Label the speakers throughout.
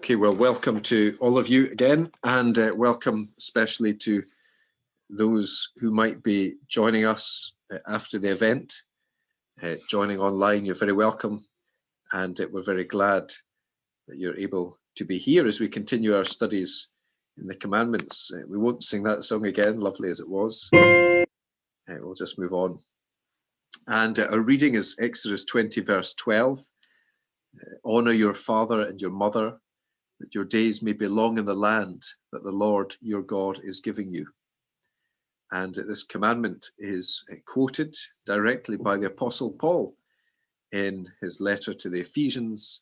Speaker 1: Okay, well, welcome to all of you again, and welcome especially to those who might be joining us after the event, joining online. You're very welcome, and we're very glad that you're able to be here as we continue our studies in the commandments. We won't sing that song again, lovely as it was. We'll just move on. And our reading is Exodus 20, verse 12. Honor your father and your mother, that your days may be long in the land that the Lord your God is giving you. And this commandment is quoted directly by the Apostle Paul in his letter to the Ephesians,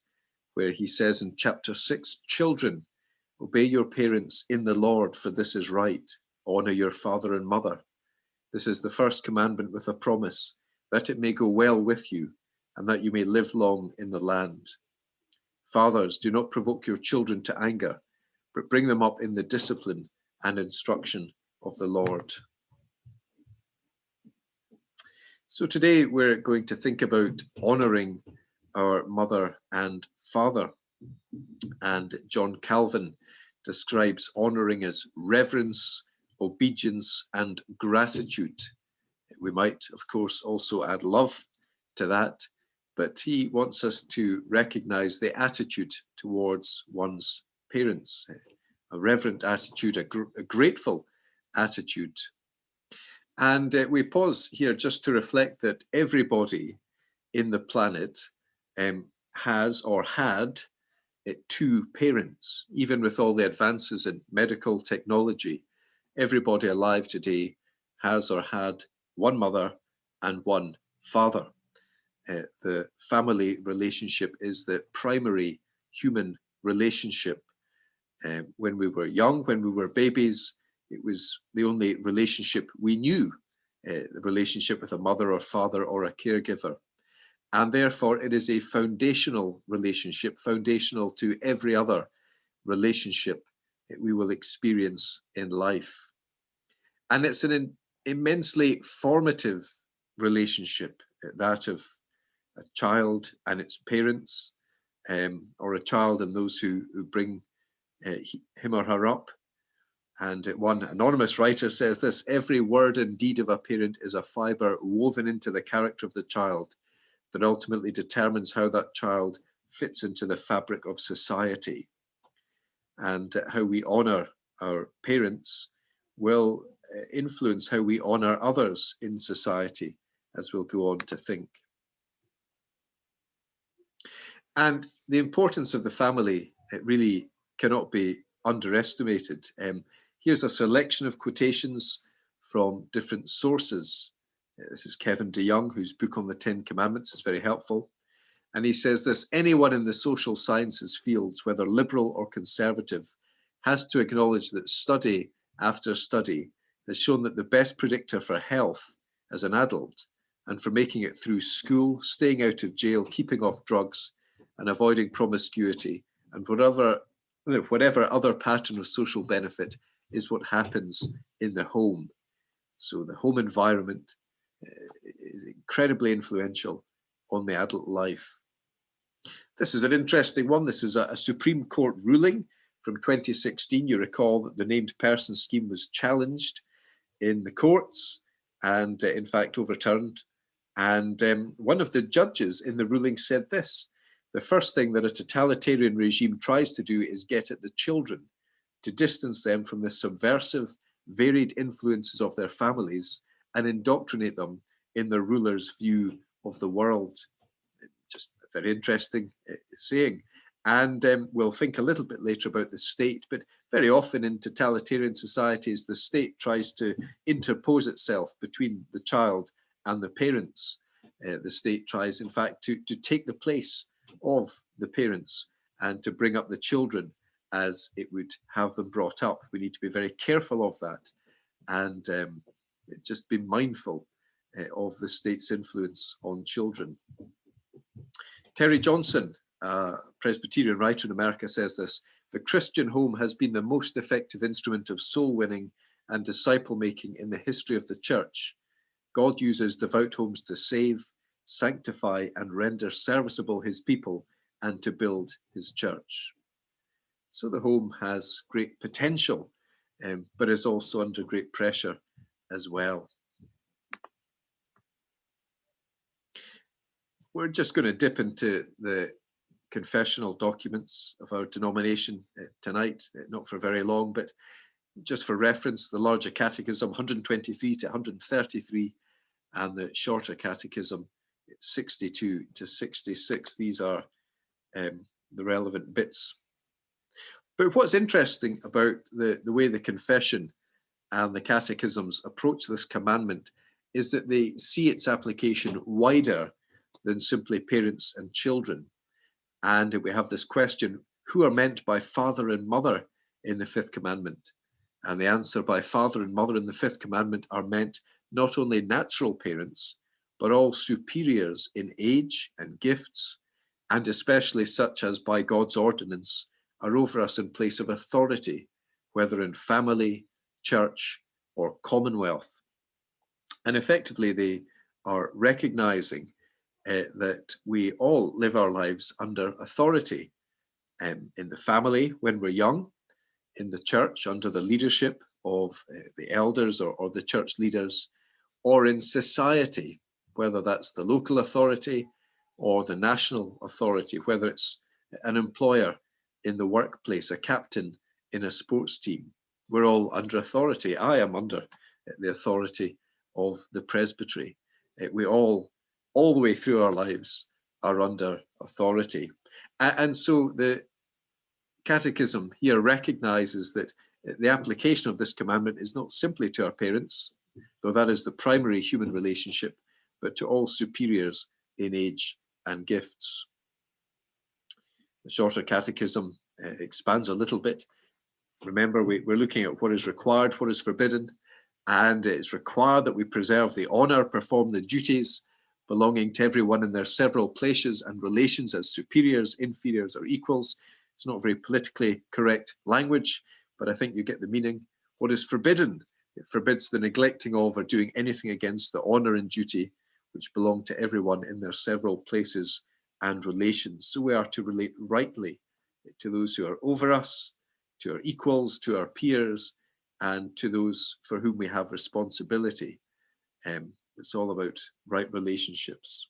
Speaker 1: where he says in chapter 6, children, obey your parents in the Lord, for this is right. Honor your father and mother. This is the first commandment with a promise, that it may go well with you, and that you may live long in the land. Fathers, do not provoke your children to anger, but bring them up in the discipline and instruction of the Lord. So today we're going to think about honoring our mother and father. And John Calvin describes honoring as reverence, obedience, and gratitude. We might, of course, also add love to that, but he wants us to recognize the attitude towards one's parents, a reverent attitude, a grateful attitude. And we pause here just to reflect that everybody in the planet has or had two parents. Even with all the advances in medical technology, everybody alive today has or had one mother and one father. The family relationship is the primary human relationship. When we were young, when we were babies, it was the only relationship we knew, the relationship with a mother or father or a caregiver. And therefore, it is a foundational relationship, foundational to every other relationship that we will experience in life. And it's an immensely formative relationship, that of a child and its parents, or a child and those who bring him or her up. And one anonymous writer says this: every word and deed of a parent is a fiber woven into the character of the child that ultimately determines how that child fits into the fabric of society. And how we honor our parents will influence how we honor others in society, as we'll go on to think. And the importance of the family, it really cannot be underestimated. Here's a selection of quotations from different sources. This is Kevin DeYoung, whose book on the 10 Commandments is very helpful. And he says this: anyone in the social sciences fields, whether liberal or conservative, has to acknowledge that study after study has shown that the best predictor for health as an adult and for making it through school, staying out of jail, keeping off drugs, and avoiding promiscuity, and whatever other pattern of social benefit, is what happens in the home. So the home environment is incredibly influential on the adult life. This is an interesting one. This is a Supreme Court ruling from 2016. You recall that the named person scheme was challenged in the courts and in fact overturned. And one of the judges in the ruling said this: the first thing that a totalitarian regime tries to do is get at the children, to distance them from the subversive, varied influences of their families and indoctrinate them in the ruler's view of the world. Just a very interesting saying. And we'll think a little bit later about the state, but very often in totalitarian societies, the state tries to interpose itself between the child and the parents. The state tries, in fact, to take the place of the parents and to bring up the children as it would have them brought up. We need to be very careful of that and just be mindful of the state's influence on children. Terry Johnson, a Presbyterian writer in America, says this: the Christian home has been the most effective instrument of soul winning and disciple making in the history of the church. God uses devout homes to save, sanctify, and render serviceable his people and to build his church. So the home has great potential, but is also under great pressure as well. We're just going to dip into the confessional documents of our denomination tonight, not for very long, but just for reference, the larger catechism 123 to 133 and the shorter catechism 62 to 66. These are the relevant bits. But what's interesting about the way the confession and the catechisms approach this commandment is that they see its application wider than simply parents and children. And we have this question, who are meant by father and mother in the Fifth Commandment? And the answer, by father and mother in the Fifth Commandment, are meant not only natural parents, but all superiors in age and gifts, and especially such as by God's ordinance are over us in place of authority, whether in family, church, or commonwealth. And effectively, they are recognizing that we all live our lives under authority, in the family when we're young, in the church under the leadership of the elders or the church leaders, or in society, whether that's the local authority or the national authority, whether it's an employer in the workplace, a captain in a sports team. We're all under authority. I am under the authority of the presbytery. We all the way through our lives, are under authority. And so the Catechism here recognizes that the application of this commandment is not simply to our parents, though that is the primary human relationship, but to all superiors in age and gifts. The shorter catechism expands a little bit. Remember, we're looking at what is required, what is forbidden, and it's required that we preserve the honor, perform the duties belonging to everyone in their several places and relations as superiors, inferiors, or equals. It's not very politically correct language, but I think you get the meaning. What is forbidden? It forbids the neglecting of or doing anything against the honor and duty which belong to everyone in their several places and relations. So we are to relate rightly to those who are over us, to our equals, to our peers, and to those for whom we have responsibility. It's all about right relationships.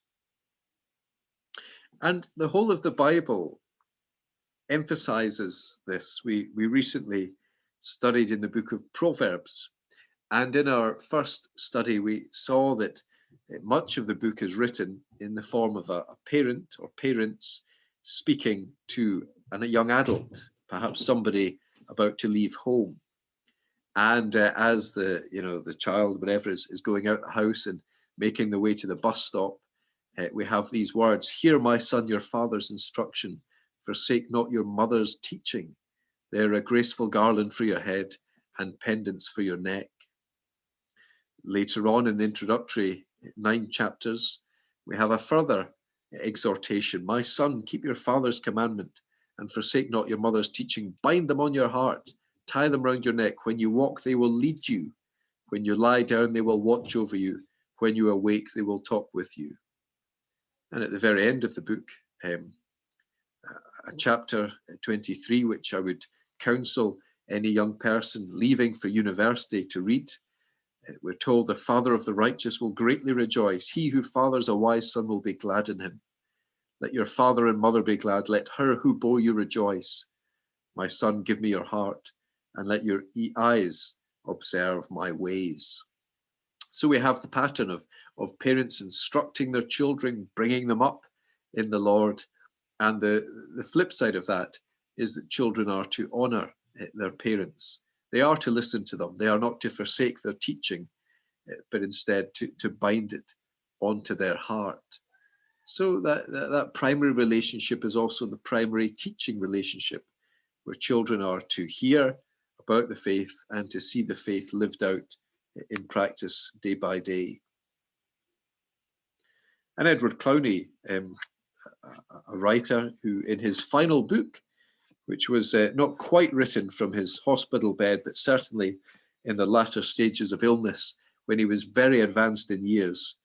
Speaker 1: And the whole of the Bible emphasizes this. We recently studied in the book of Proverbs, and in our first study we saw that much of the book is written in the form of a parent or parents speaking to a young adult, perhaps somebody about to leave home. And as the child, whatever, is going out the house and making the way to the bus stop, we have these words, "Hear, my son, your father's instruction. Forsake not your mother's teaching. They're a graceful garland for your head and pendants for your neck." Later on in the introductory 9 chapters, we have a further exhortation. "My son, keep your father's commandment and forsake not your mother's teaching. Bind them on your heart. Tie them round your neck. When you walk, they will lead you. When you lie down, they will watch over you. When you awake, they will talk with you." And at the very end of the book, a chapter 23, which I would counsel any young person leaving for university to read. We're told, "The father of the righteous will greatly rejoice. He who fathers a wise son will be glad in him. Let your father and mother be glad. Let her who bore you rejoice. My son, give me your heart, and let your eyes observe my ways." So we have the pattern of parents instructing their children, bringing them up in the Lord. And the flip side of that is that children are to honor their parents. They are to listen to them. They are not to forsake their teaching, but instead to bind it onto their heart. So that primary relationship is also the primary teaching relationship, where children are to hear about the faith and to see the faith lived out in practice day by day. And Edward Clowney, a writer who in his final book, which was not quite written from his hospital bed, but certainly in the latter stages of illness, when he was very advanced in years,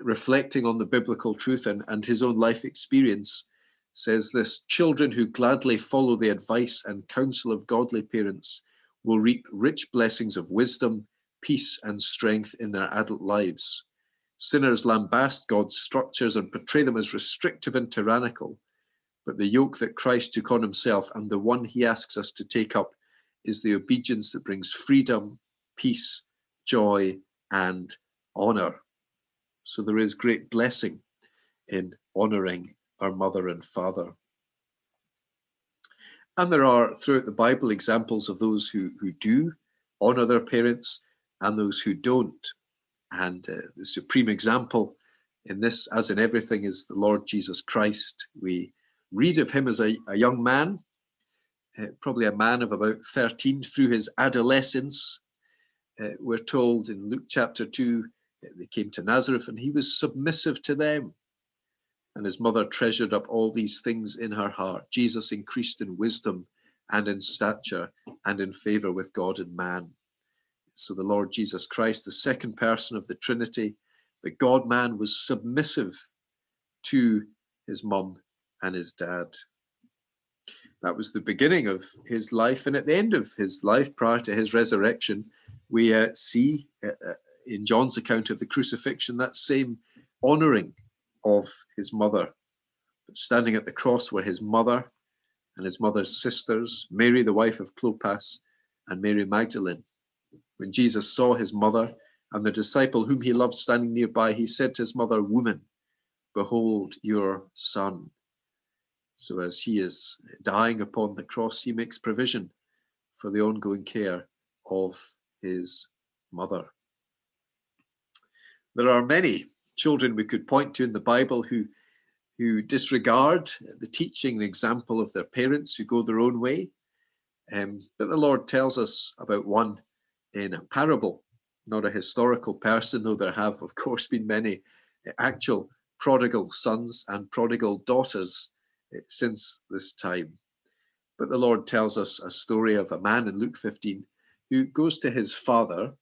Speaker 1: reflecting on the biblical truth and his own life experience, says this: children who gladly follow the advice and counsel of godly parents will reap rich blessings of wisdom, peace, and strength in their adult lives. Sinners lambast God's structures and portray them as restrictive and tyrannical. But the yoke that Christ took on himself, and the one he asks us to take up, is the obedience that brings freedom, peace, joy, and honor. So there is great blessing in honoring our mother and father. And there are throughout the Bible examples of those who do honor their parents and those who don't. And the supreme example in this, as in everything, is the Lord Jesus Christ. We read of him as a young man, probably a man of about 13 through his adolescence. We're told in Luke chapter 2, they came to Nazareth and he was submissive to them. And his mother treasured up all these things in her heart. Jesus increased in wisdom and in stature and in favor with God and man. So the Lord Jesus Christ, the second person of the Trinity, the God-man, was submissive to his mum and his dad. That was the beginning of his life. And at the end of his life, prior to his resurrection, we see in John's account of the crucifixion, that same honoring of his mother. But standing at the cross were his mother and his mother's sisters, Mary, the wife of Clopas, and Mary Magdalene. When Jesus saw his mother and the disciple whom he loved standing nearby, he said to his mother, "Woman, behold your son." So as he is dying upon the cross, he makes provision for the ongoing care of his mother. There are many children we could point to in the Bible who disregard the teaching and example of their parents, who go their own way. But the Lord tells us about one in a parable, not a historical person, though there have, of course, been many actual prodigal sons and prodigal daughters since this time. But the Lord tells us a story of a man in Luke 15 who goes to his father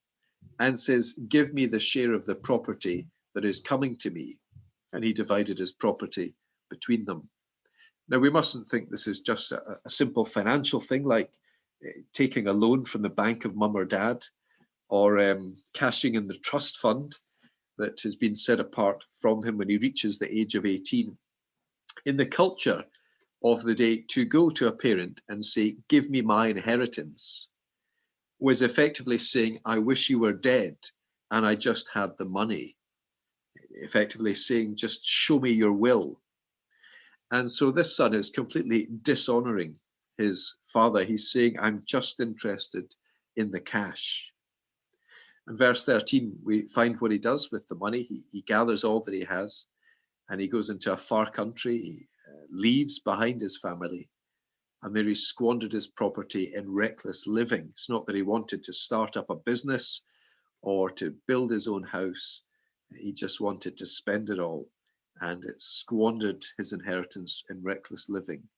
Speaker 1: and says, "Give me the share of the property that is coming to me." And he divided his property between them. Now, we mustn't think this is just a simple financial thing like taking a loan from the bank of mum or dad, or cashing in the trust fund that has been set apart from him when he reaches the age of 18. In the culture of the day, to go to a parent and say, "Give me my inheritance," was effectively saying, "I wish you were dead and I just had the money." Effectively saying, "Just show me your will." And so this son is completely dishonoring his father. He's saying, "I'm just interested in the cash." In verse 13, we find what he does with the money. He gathers all that he has and he goes into a far country. He leaves behind his family, and there he squandered his property in reckless living. It's not that he wanted to start up a business or to build his own house. He just wanted to spend it all, and it squandered his inheritance in reckless living.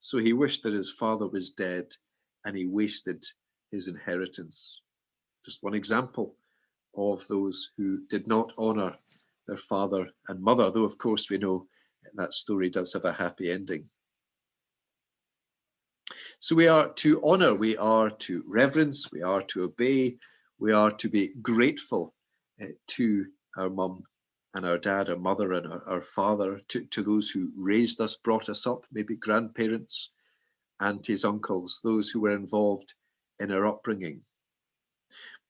Speaker 1: So he wished that his father was dead, and he wasted his inheritance. Just one example of those who did not honor their father and mother, though of course we know that story does have a happy ending. So we are to honor, we are to reverence, we are to obey, we are to be grateful to our mum and our dad, our mother and our father, to those who raised us, brought us up, maybe grandparents, aunties, uncles, those who were involved in our upbringing.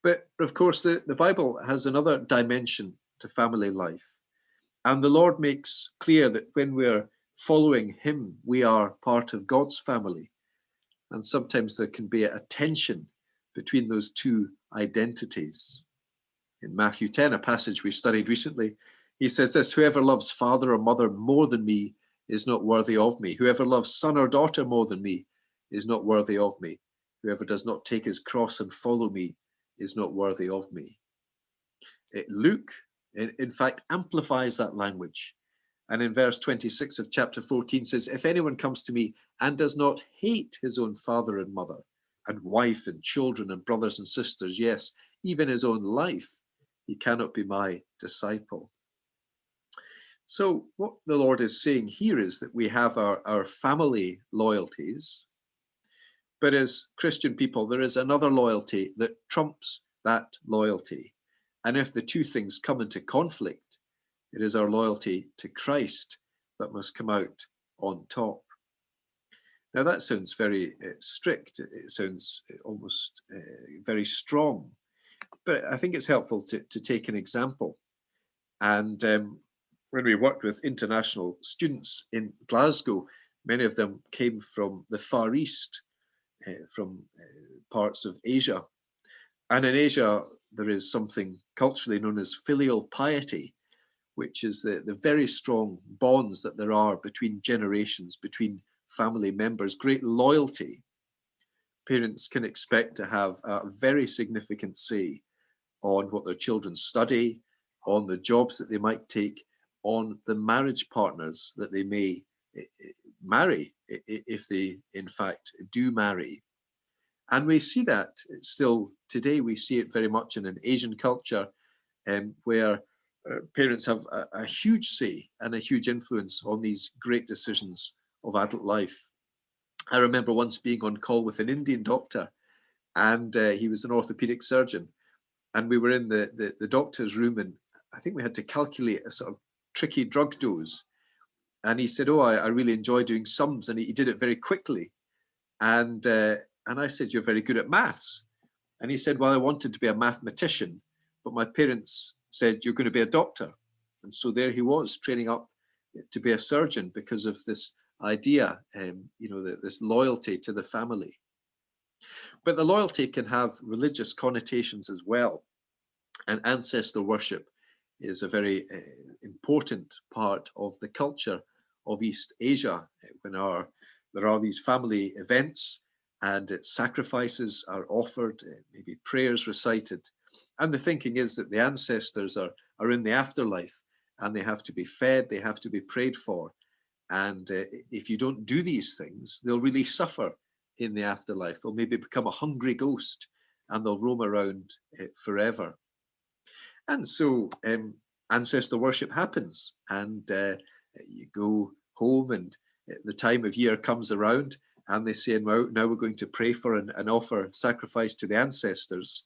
Speaker 1: But of course, the Bible has another dimension to family life. And the Lord makes clear that when we're following him, we are part of God's family. And sometimes there can be a tension between those two identities. In Matthew 10, a passage we studied recently, he says this: "Whoever loves father or mother more than me is not worthy of me. Whoever loves son or daughter more than me is not worthy of me. Whoever does not take his cross and follow me is not worthy of me." Luke, in fact, amplifies that language. And in verse 26 of chapter 14 says, "If anyone comes to me and does not hate his own father and mother and wife and children and brothers and sisters, yes, even his own life, he cannot be my disciple." So what the Lord is saying here is that we have our family loyalties, but as Christian people, there is another loyalty that trumps that loyalty. And if the two things come into conflict, it is our loyalty to Christ that must come out on top. Now that sounds very strict. It sounds almost very strong, but I think it's helpful to take an example. And when we worked with international students in Glasgow, many of them came from the Far East, from parts of Asia. And in Asia, there is something culturally known as filial piety, which is the very strong bonds that there are between generations, between family members, great loyalty. Parents can expect to have a very significant say on what their children study, on the jobs that they might take, on the marriage partners that they may marry, if they in fact do marry. And we see that still today. We see it very much in an Asian culture, where parents have a huge say and a huge influence on these great decisions of adult life. I remember once being on call with an Indian doctor, and he was an orthopedic surgeon, and we were in the doctor's room, and I think we had to calculate a sort of tricky drug dose. And he said, "Oh, I really enjoy doing sums," and he did it very quickly. And I said, "You're very good at maths." And he said, "Well, I wanted to be a mathematician, but my parents said, you're going to be a doctor." And so there he was, training up to be a surgeon because of this idea, this loyalty to the family. But the loyalty can have religious connotations as well. And ancestor worship is a very important part of the culture of East Asia, when there are these family events and sacrifices are offered, maybe prayers recited. And the thinking is that the ancestors are in the afterlife, and they have to be fed, they have to be prayed for. And if you don't do these things, they'll really suffer in the afterlife. They'll maybe become a hungry ghost, and they'll roam around forever. And so ancestor worship happens, and you go home, and the time of year comes around, and they say, now we're going to pray for and offer sacrifice to the ancestors.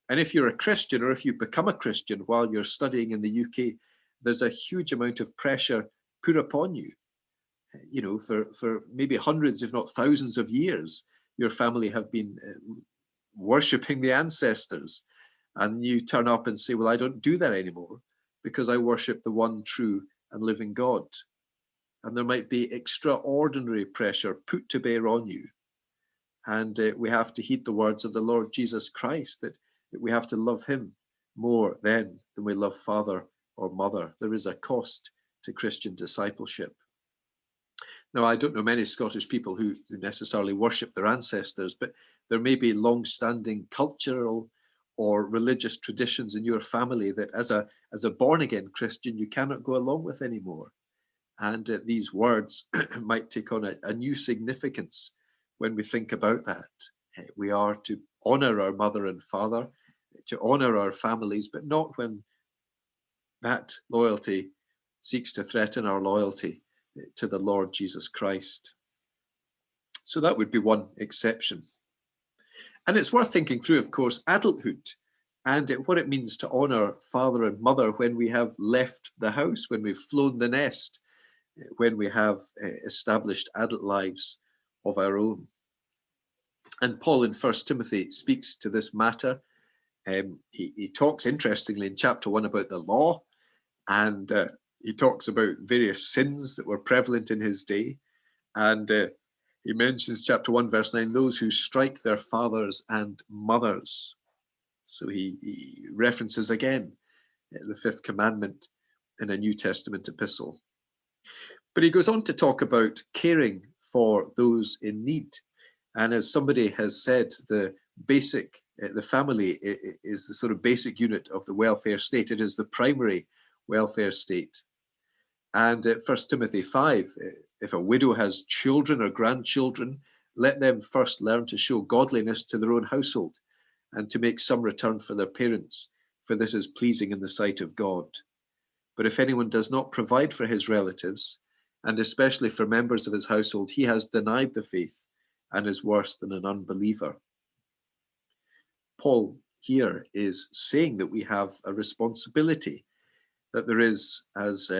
Speaker 1: And if you're a Christian, or if you become a Christian while you're studying in the UK, there's a huge amount of pressure put upon you. For maybe hundreds, if not thousands of years, your family have been worshipping the ancestors. And you turn up and say, well, I don't do that anymore because I worship the one true and living God. And there might be extraordinary pressure put to bear on you. And we have to heed the words of the Lord Jesus Christ, that we have to love him more than we love father or mother. There is a cost to Christian discipleship. Now, I don't know many Scottish people who necessarily worship their ancestors, but there may be long-standing cultural or religious traditions in your family that as a born-again Christian, you cannot go along with anymore. And these words might take on a new significance when we think about that. We are to honor our mother and father, to honor our families, but not when that loyalty seeks to threaten our loyalty to the Lord Jesus Christ. So that would be one exception. And it's worth thinking through, of course, adulthood and what it means to honor father and mother when we have left the house, when we've flown the nest, when we have established adult lives of our own. And Paul in 1 Timothy speaks to this matter. He talks interestingly in chapter 1 about the law, and he talks about various sins that were prevalent in his day. And he mentions chapter 1 verse 9, those who strike their fathers and mothers. So he references again the Fifth Commandment in a New Testament epistle. But he goes on to talk about caring for those in need. And as somebody has said, the family is the sort of basic unit of the welfare state. It is the primary welfare state. And 1 Timothy 5, if a widow has children or grandchildren, let them first learn to show godliness to their own household and to make some return for their parents, for this is pleasing in the sight of God. But if anyone does not provide for his relatives, and especially for members of his household, he has denied the faith and is worse than an unbeliever. Paul here is saying that we have a responsibility, that there is, as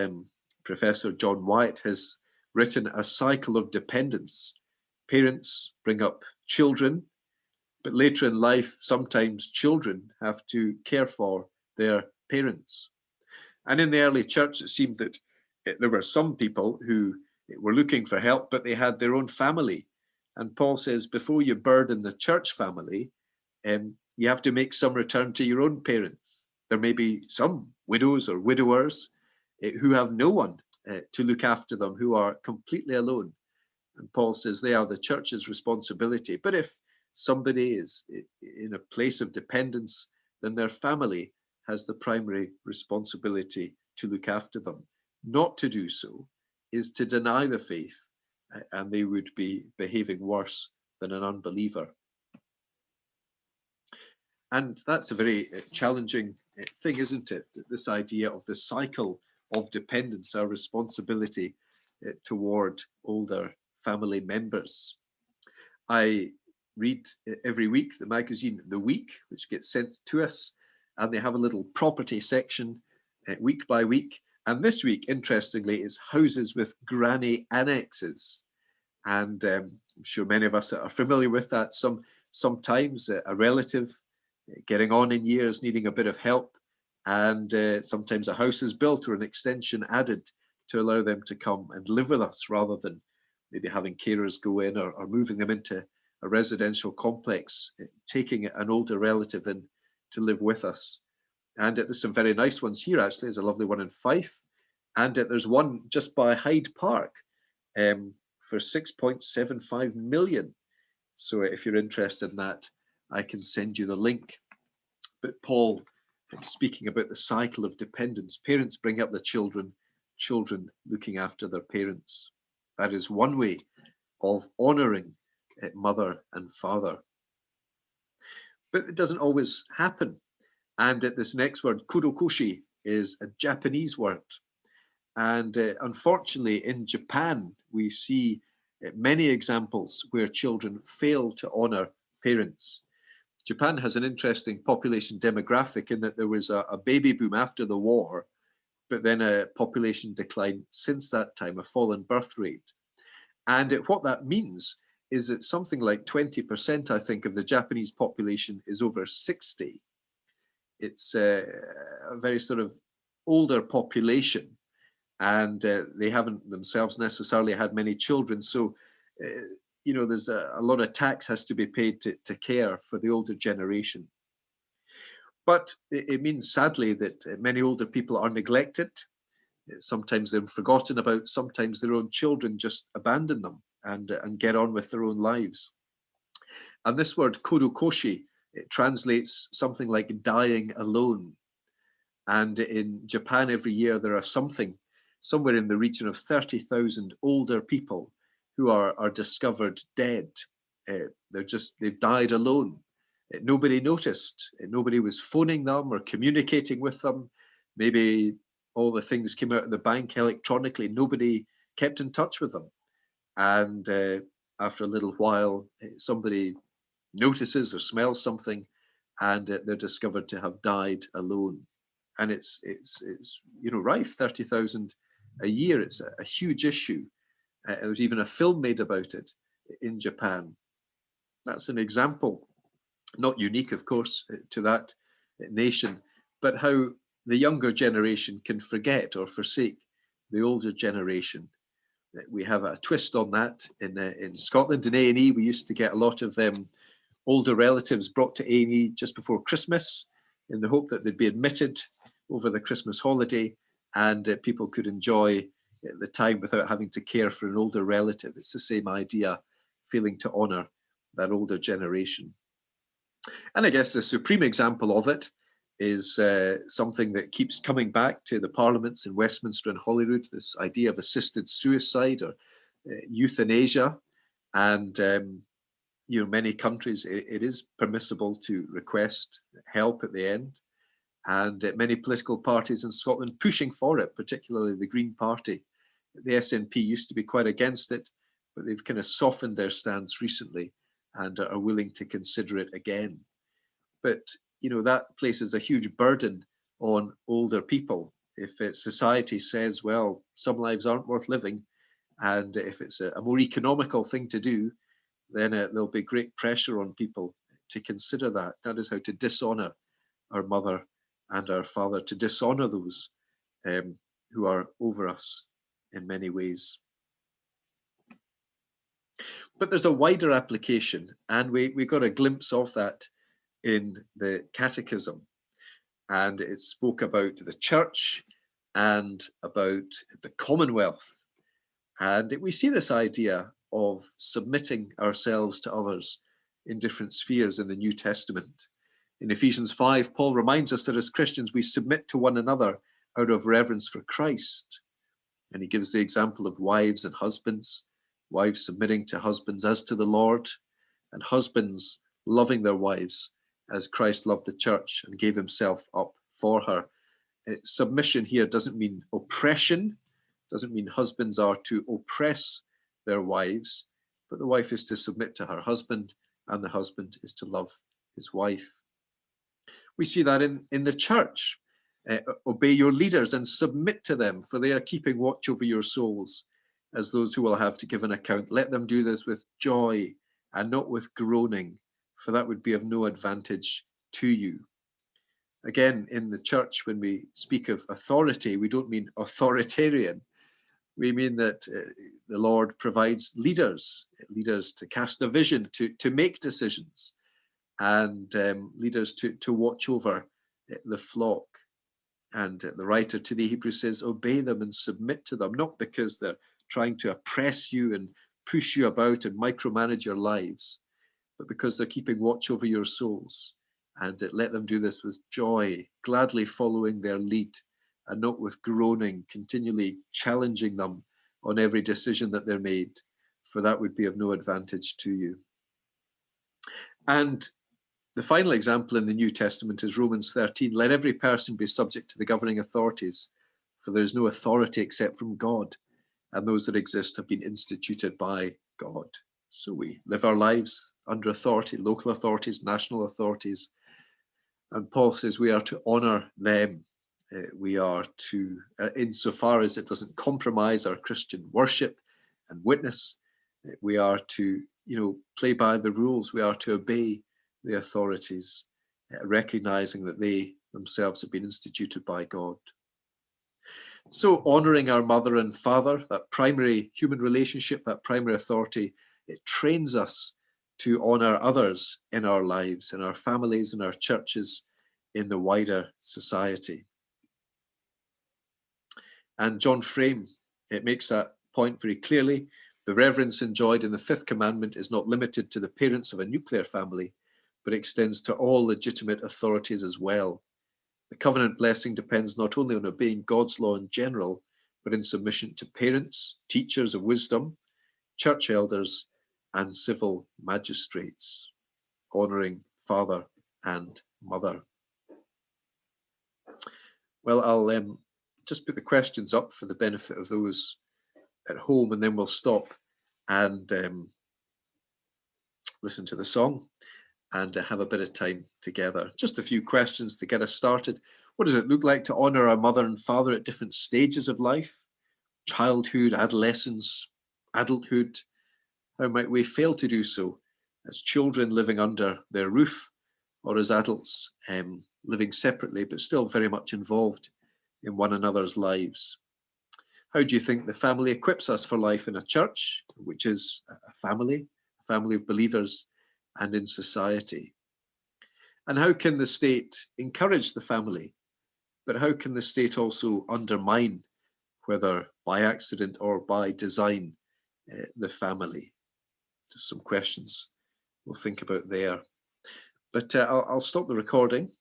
Speaker 1: Professor John White has written, a cycle of dependence. Parents bring up children, but later in life, sometimes children have to care for their parents. And in the early church, it seemed that there were some people who were looking for help, but they had their own family. And Paul says, before you burden the church family, you have to make some return to your own parents. There may be some widows or widowers who have no one to look after them, who are completely alone. And Paul says they are the church's responsibility. But if somebody is in a place of dependence, then their family has the primary responsibility to look after them. Not to do so is to deny the faith, and they would be behaving worse than an unbeliever. And that's a very challenging thing, isn't it? This idea of the cycle of dependence, our responsibility toward older family members. I read every week the magazine The Week, which gets sent to us, and they have a little property section week by week. And this week, interestingly, is houses with granny annexes. And I'm sure many of us are familiar with that. Sometimes a relative getting on in years, needing a bit of help, and sometimes a house is built or an extension added to allow them to come and live with us, rather than maybe having carers go in or moving them into a residential complex, taking an older relative in to live with us. And there's some very nice ones here, actually. There's a lovely one in Fife, and there's one just by Hyde Park for 6.75 million. So if you're interested in that, I can send you the link. But Paul, speaking about the cycle of dependence, parents bring up the children, children looking after their parents. That is one way of honoring mother and father. But it doesn't always happen. And this next word, kurokoshi, is a Japanese word. And unfortunately, in Japan, we see many examples where children fail to honor parents. Japan has an interesting population demographic in that there was a baby boom after the war, but then a population decline since that time, a fall in birth rate. And what that means is that something like 20%, I think, of the Japanese population is over 60. It's a very sort of older population, and they haven't themselves necessarily had many children. So, there's a lot of tax has to be paid to care for the older generation. But it means, sadly, that many older people are neglected. Sometimes they're forgotten about. Sometimes their own children just abandon them and get on with their own lives. And this word kurokoshi, it translates something like dying alone. And in Japan, every year there are somewhere in the region of 30,000 older people who are discovered dead. They've died alone. Nobody noticed. Nobody was phoning them or communicating with them. Maybe all the things came out of the bank electronically. Nobody kept in touch with them. And after a little while, somebody notices or smells something, and they're discovered to have died alone. And it's rife, 30,000 a year. It's a huge issue. There was even a film made about it in Japan. That's an example, not unique, of course, to that nation, but how the younger generation can forget or forsake the older generation. We have a twist on that in Scotland. In A&E, we used to get a lot of older relatives brought to A&E just before Christmas, in the hope that they'd be admitted over the Christmas holiday, and people could enjoy the time without having to care for an older relative. It's the same idea, feeling to honor that older generation. And I guess the supreme example of it is something that keeps coming back to the parliaments in Westminster and Holyrood, this idea of assisted suicide or euthanasia. And many countries, it is permissible to request help at the end. and many political parties in Scotland pushing for it, particularly the Green Party. The SNP used to be quite against it, but they've kind of softened their stance recently and are willing to consider it again. But, you know, that places a huge burden on older people. If society says, well, some lives aren't worth living, and if it's a more economical thing to do, then there'll be great pressure on people to consider that. That is how to dishonour our mother and our father, to dishonour those who are over us in many ways. But there's a wider application, and we got a glimpse of that in the Catechism. And it spoke about the church and about the Commonwealth. And we see this idea of submitting ourselves to others in different spheres in the New Testament. In Ephesians 5, Paul reminds us that as Christians, we submit to one another out of reverence for Christ. And he gives the example of wives and husbands, wives submitting to husbands as to the Lord, and husbands loving their wives as Christ loved the church and gave himself up for her. Submission here doesn't mean oppression, doesn't mean husbands are to oppress their wives, but the wife is to submit to her husband and the husband is to love his wife. We see that in the church. Obey your leaders and submit to them, for they are keeping watch over your souls as those who will have to give an account. Let them do this with joy and not with groaning, for that would be of no advantage to you. Again, in the church, when we speak of authority, we don't mean authoritarian. We mean that the Lord provides leaders to cast a vision, to make decisions, and leaders to watch over the flock. And the writer to the Hebrews says, obey them and submit to them, not because they're trying to oppress you and push you about and micromanage your lives, but because they're keeping watch over your souls. And let them do this with joy, gladly following their lead, and not with groaning, continually challenging them on every decision that they're made, for that would be of no advantage to you. And the final example in the New Testament is Romans 13. Let every person be subject to the governing authorities, for there is no authority except from God, and those that exist have been instituted by God. So we live our lives under authority, local authorities, national authorities. And Paul says we are to honour them. We are to, insofar as it doesn't compromise our Christian worship and witness, we are to, play by the rules. We are to obey the authorities, recognizing that they themselves have been instituted by God. So honouring our mother and father, that primary human relationship, that primary authority, it trains us to honour others in our lives, in our families, in our churches, in the wider society. And John Frame, it makes that point very clearly. The reverence enjoyed in the Fifth Commandment is not limited to the parents of a nuclear family, but extends to all legitimate authorities as well. The covenant blessing depends not only on obeying God's law in general, but in submission to parents, teachers of wisdom, church elders, and civil magistrates, honouring father and mother. Well, I'll just put the questions up for the benefit of those at home, and then we'll stop and listen to the song and have a bit of time together. Just a few questions to get us started. What does it look like to honour our mother and father at different stages of life? Childhood, adolescence, adulthood. How might we fail to do so as children living under their roof, or as adults living separately but still very much involved in one another's lives? How do you think the family equips us for life in a church, which is a family of believers, and in society? And how can the state encourage the family? But how can the state also undermine, whether by accident or by design, the family? Just some questions we'll think about there. But I'll stop the recording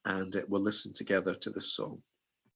Speaker 1: and we'll listen together to this song.